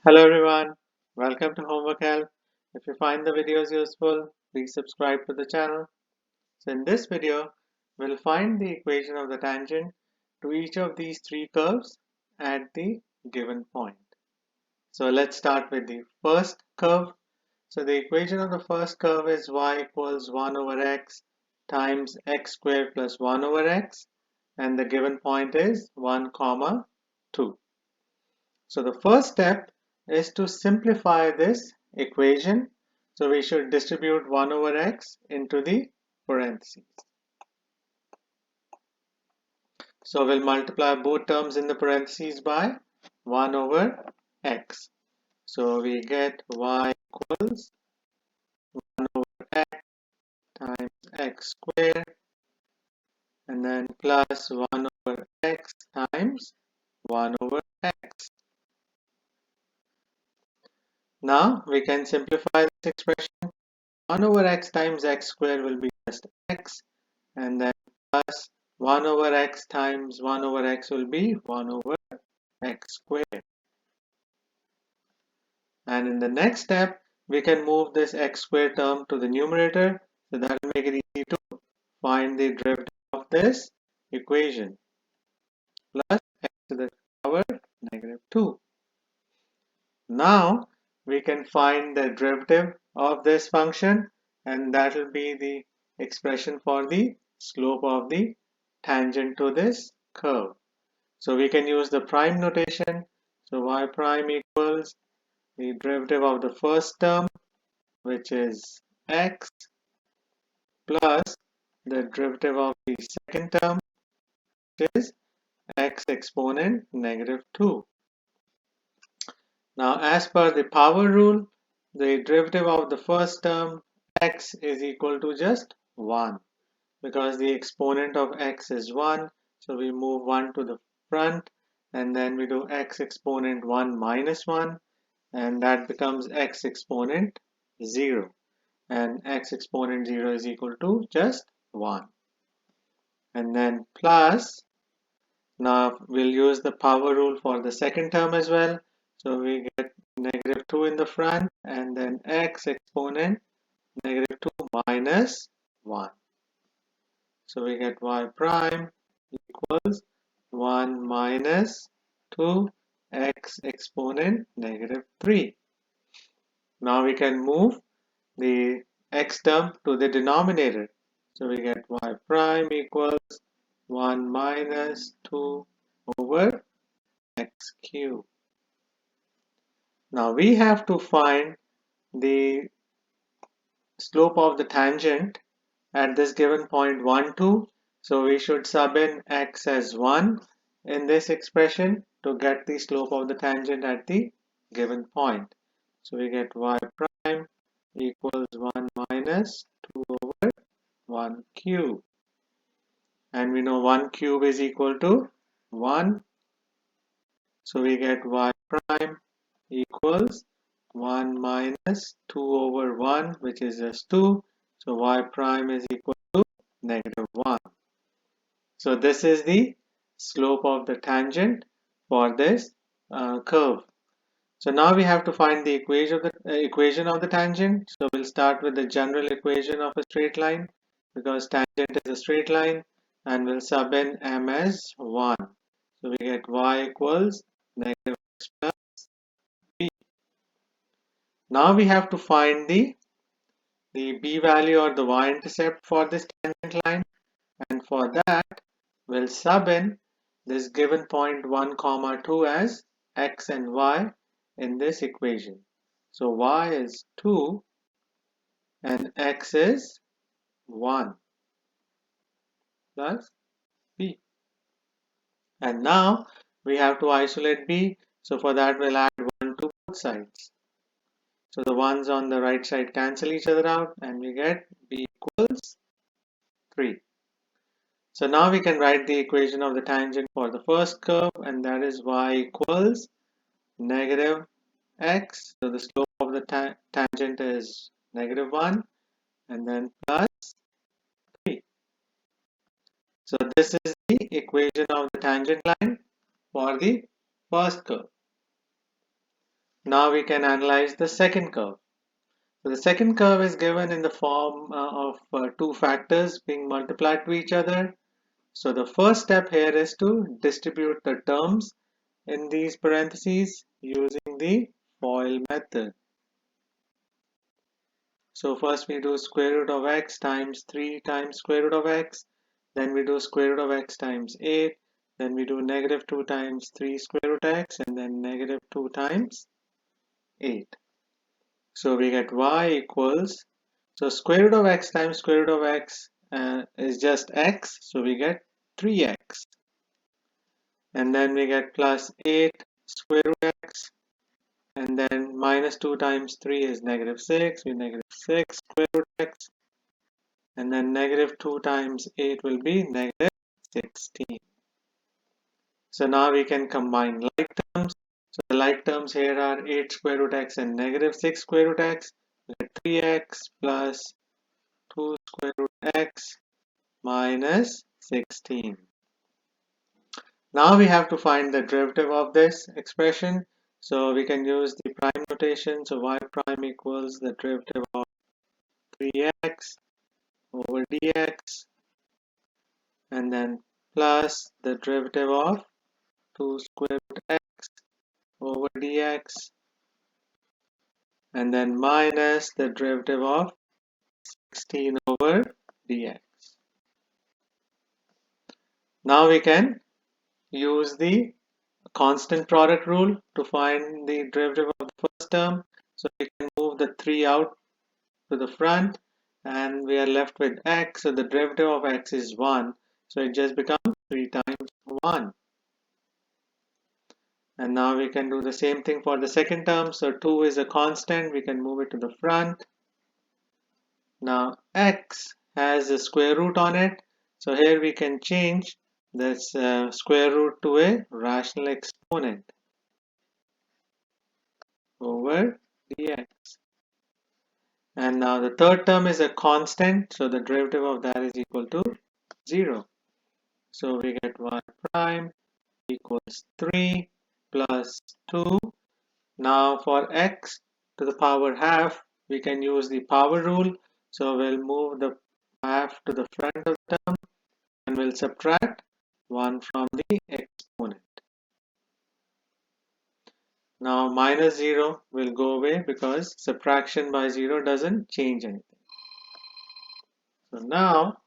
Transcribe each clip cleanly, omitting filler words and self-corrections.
Hello everyone, welcome to Homework Help. If you find the videos useful, please subscribe to the channel. So in this video, we'll find the equation of the tangent to each of these three curves at the given point. So let's start with the first curve. So the equation of the first curve is y equals 1 over x times x squared plus 1 over x, and the given point is 1, 2. So the first step is to simplify this equation. So we should distribute 1 over x into the parentheses. So we'll multiply both terms in the parentheses by 1 over x. So we get y equals 1 over x times x squared, and then plus 1 over x times 1 over x. Now we can simplify this expression. 1 over x times x squared will be just x, and then plus 1 over x times 1 over x will be 1 over x squared. And in the next step, we can move this x squared term to the numerator, so that will make it easy to find the derivative of this equation. Plus x to the power negative 2. Now we can find the derivative of this function, and that will be the expression for the slope of the tangent to this curve. So we can use the prime notation. So y prime equals the derivative of the first term, which is x, plus the derivative of the second term, which is x exponent negative 2. Now, as per the power rule, the derivative of the first term x is equal to just 1, because the exponent of x is 1. So we move 1 to the front, and then we do x exponent 1 minus 1, and that becomes x exponent 0. And x exponent 0 is equal to just 1. And then plus, now we'll use the power rule for the second term as well. So we get negative 2 in the front, and then x exponent negative 2 minus 1. So we get y prime equals 1 minus 2 x exponent negative 3. Now we can move the x term to the denominator. So we get y prime equals 1 minus 2 over x cubed. Now we have to find the slope of the tangent at this given point 1, 2. So we should sub in x as 1 in this expression to get the slope of the tangent at the given point. So we get y prime equals 1 minus 2 over 1 cube. And we know 1 cube is equal to 1. So we get y prime equals 1 minus 2 over 1, which is just 2. So y prime is equal to negative 1. So this is the slope of the tangent for this curve. So now we have to find the equation of the tangent. So we'll start with the general equation of a straight line, because tangent is a straight line, and we'll sub in m as 1. So we get y equals negative x plus b. Now we have to find the b value or the y-intercept for this tangent line, and for that we'll sub in this given point 1, 2 as x and y in this equation. So y is 2 and x is 1 plus b. And now we have to isolate b. So for that we'll add 1 to both sides. So the ones on the right side cancel each other out, and we get b equals 3. So now we can write the equation of the tangent for the first curve, and that is y equals negative x. So the slope of the tangent is negative 1, and then plus 3. So this is the equation of the tangent line for the first curve. Now we can analyze the second curve. So the second curve is given in the form of two factors being multiplied to each other. So the first step here is to distribute the terms in these parentheses using the FOIL method. So first we do square root of x times 3 times square root of x. Then we do square root of x times 8. Then we do negative 2 times 3 square root x, and then negative 2 times 8. So we get y equals, so square root of x times square root of x is just x. So we get 3x. And then we get plus 8 square root x. And then minus 2 times 3 is negative 6. We negative 6 square root x. And then negative 2 times 8 will be negative 16. So now we can combine like terms. So the like terms here are 8 square root x and negative 6 square root x. We get 3x plus 2 square root x minus 16. Now we have to find the derivative of this expression. So we can use the prime notation. So y prime equals the derivative of 3x over dx, and then plus the derivative of 2 square root x over dx, and then minus the derivative of 16 over dx. Now we can use the constant product rule to find the derivative of the first term. So we can move the 3 out to the front and we are left with x. So the derivative of x is 1. So it just becomes 3 times 1. And now we can do the same thing for the second term. So 2 is a constant. We can move it to the front. Now x has a square root on it. So here we can change this square root to a rational exponent over dx. And now the third term is a constant. So the derivative of that is equal to 0. So we get y prime equals 3 plus 2. Now for x to the power half, we can use the power rule. So we'll move the half to the front of the term and we'll subtract 1 from the exponent. Now minus 0 will go away because subtraction by 0 doesn't change anything. So now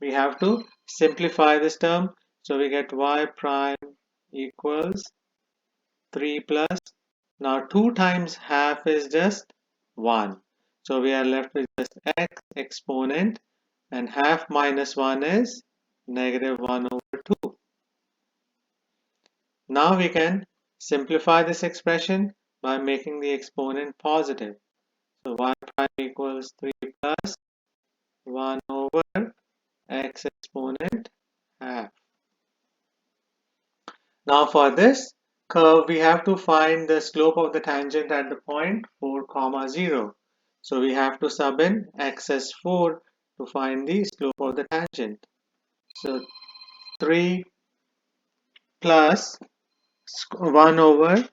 we have to simplify this term. So we get y prime equals 3 plus, now 2 times half is just 1. So we are left with just x exponent, and half minus 1 is negative 1 over 2. Now we can simplify this expression by making the exponent positive. So y prime equals 3 plus 1 over x exponent half. Now for this curve, we have to find the slope of the tangent at the point 4, 0. So we have to sub in x as 4 to find the slope of the tangent. So 3 plus 1 over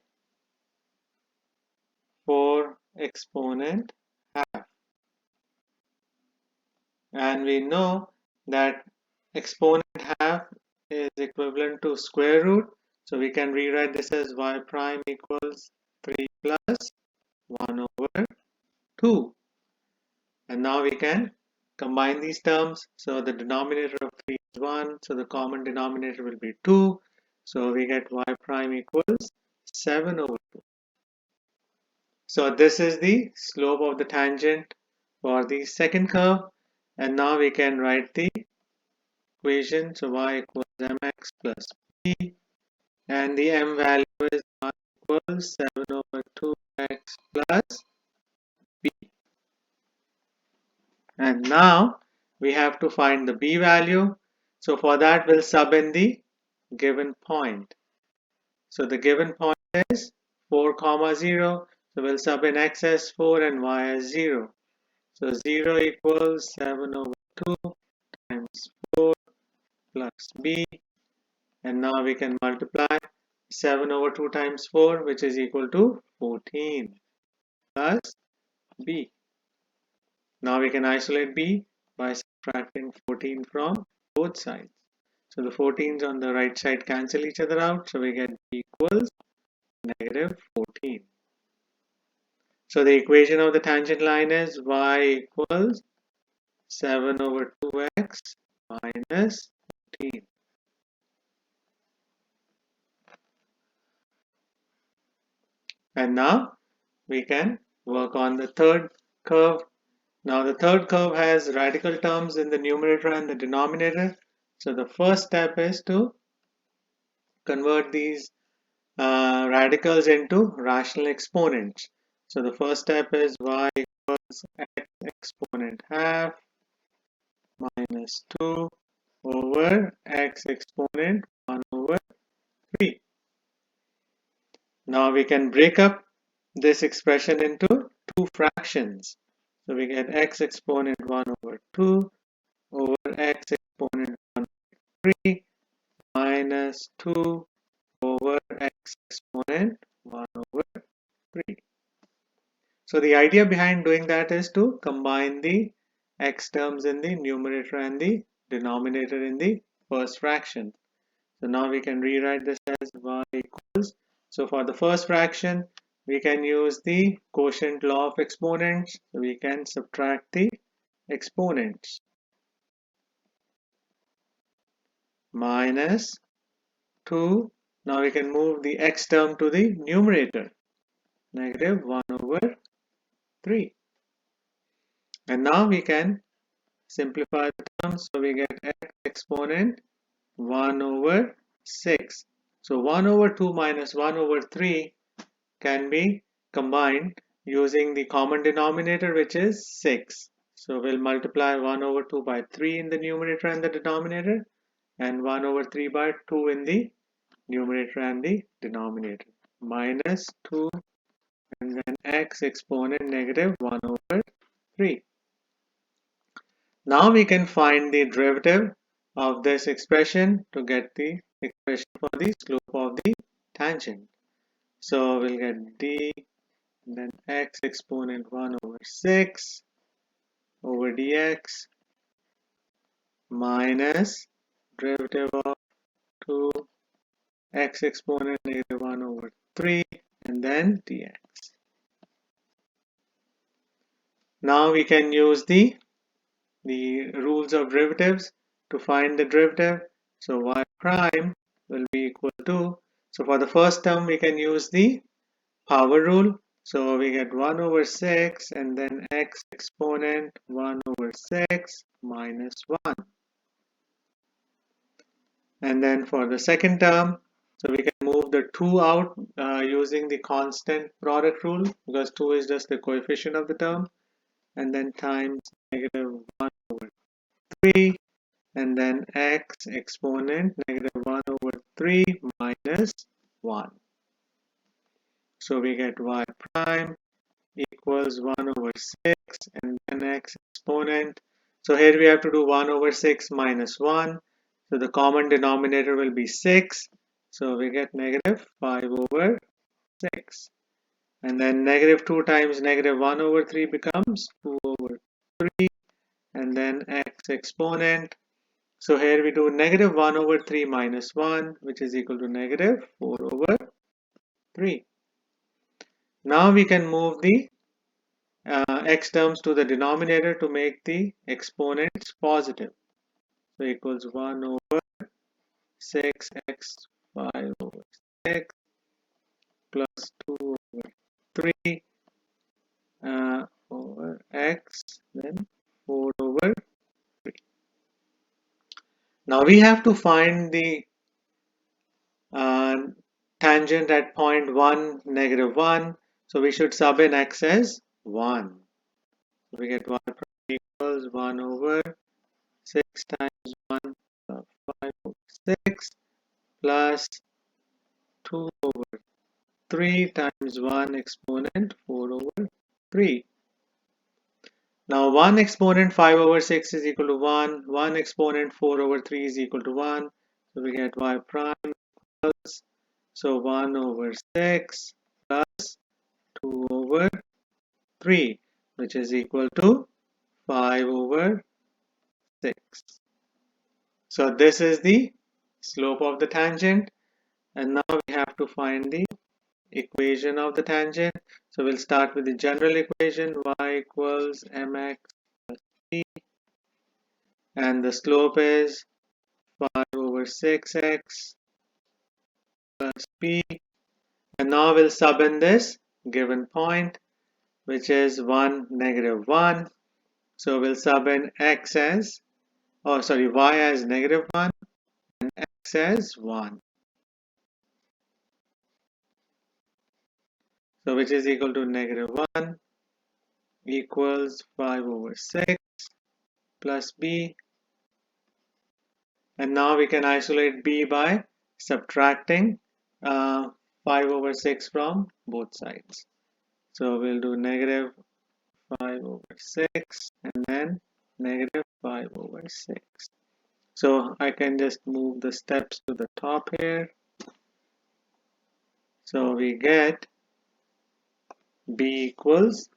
4 exponent half. And we know that exponent half is equivalent to square root. So we can rewrite this as y prime equals 3 plus 1 over 2. And now we can combine these terms. So the denominator of 3 is 1. So the common denominator will be 2. So we get y prime equals 7 over 2. So this is the slope of the tangent for the second curve. And now we can write the equation. So y equals mx plus b. And the m value is y equals 7 over 2x plus b. And now we have to find the b value. So for that we'll sub in the given point. So the given point is 4, 0. So we'll sub in x as 4 and y as 0. So 0 equals 7 over 2 times 4 plus b. And now we can multiply 7 over 2 times 4, which is equal to 14, plus b. Now we can isolate b by subtracting 14 from both sides. So the 14s on the right side cancel each other out, so we get b equals negative 14. So the equation of the tangent line is y equals 7 over 2x minus 14. And now we can work on the third curve. Now the third curve has radical terms in the numerator and the denominator. So the first step is to convert these radicals into rational exponents. So the first step is y equals x exponent half minus 2 over x exponent 1 over 3. Now we can break up this expression into two fractions. So we get x exponent 1 over 2 over x exponent 1 over 3 minus 2 over x exponent 1 over 3. So the idea behind doing that is to combine the x terms in the numerator and the denominator in the first fraction. So now we can rewrite this as y equals. So for the first fraction, we can use the quotient law of exponents. So we can subtract the exponents. Minus 2. Now we can move the x term to the numerator. Negative 1 over 3. And now we can simplify the terms. So we get x exponent 1 over 6. So 1 over 2 minus 1 over 3 can be combined using the common denominator, which is 6. So we'll multiply 1 over 2 by 3 in the numerator and the denominator, and 1 over 3 by 2 in the numerator and the denominator, minus 2 and then x exponent negative 1 over 3. Now we can find the derivative of this expression to get the expression for the slope of the tangent. So we'll get d and then x exponent 1 over 6 over dx minus derivative of 2 x exponent negative 1 over 3 and then dx. Now we can use the rules of derivatives to find the derivative. So y prime will be equal to, so for the first term we can use the power rule. So we get 1 over 6 and then x exponent 1 over 6 minus 1. And then for the second term, so we can move the 2 out using the constant product rule, because 2 is just the coefficient of the term, and then times negative 1 over 3 and then x exponent negative 1 over 3 minus 1. So we get y prime equals 1 over 6 and then x exponent. So here we have to do 1 over 6 minus 1. So the common denominator will be 6. So we get negative 5 over 6. And then negative 2 times negative 1 over 3 becomes 2 over 3. And then x exponent. So here we do negative 1 over 3 minus 1, which is equal to negative 4 over 3. Now we can move the x terms to the denominator to make the exponents positive. So equals 1 over 6x 5 over 6 plus 2 over 3 over x, then 4 over 3. Now we have to find the tangent at point 1, negative 1. So we should sub in x as 1. So we get y prime equals 1 over 6 times 1 plus 5 over 6 plus 2 over 3 times 1 exponent 4 over 3. Now 1 exponent 5 over 6 is equal to 1. 1 exponent 4 over 3 is equal to 1. So we get y prime equals. So 1 over 6 plus 2 over 3, which is equal to 5 over 6. So this is the slope of the tangent, and now we have to find the equation of the tangent. So we'll start with the general equation, y equals mx plus b, and the slope is 5 over 6x plus b. And now we'll sub in this given point, which is 1, negative 1. So we'll sub in x as, y as negative 1 and x as 1. So which is equal to negative 1 equals 5 over 6 plus b. And now we can isolate b by subtracting 5 over 6 from both sides. So we'll do negative 5 over 6 and then negative 5 over 6. So I can just move the steps to the top here. So we get b equals,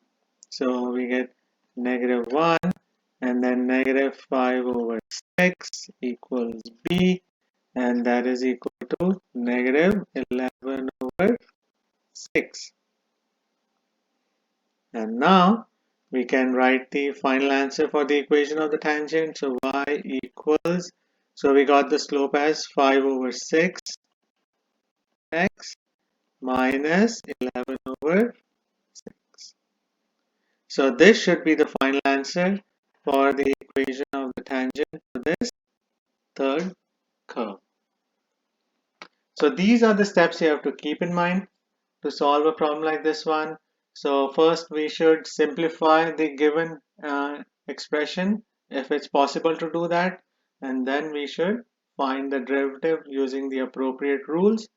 so we get negative 1 and then negative 5 over 6 equals b, and that is equal to negative 11 over 6. And now we can write the final answer for the equation of the tangent. So y equals, so we got the slope as 5 over 6 x minus 11 over 6. So this should be the final answer for the equation of the tangent for this third curve. So these are the steps you have to keep in mind to solve a problem like this one. So first we should simplify the given expression if it's possible to do that, and then we should find the derivative using the appropriate rules,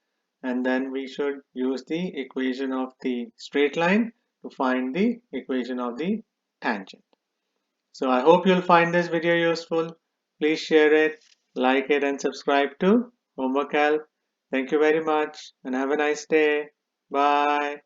and then we should use the equation of the straight line to find the equation of the tangent. So I hope you'll find this video useful. Please share it, like it, and subscribe to Homework Help. Thank you very much and have a nice day. Bye.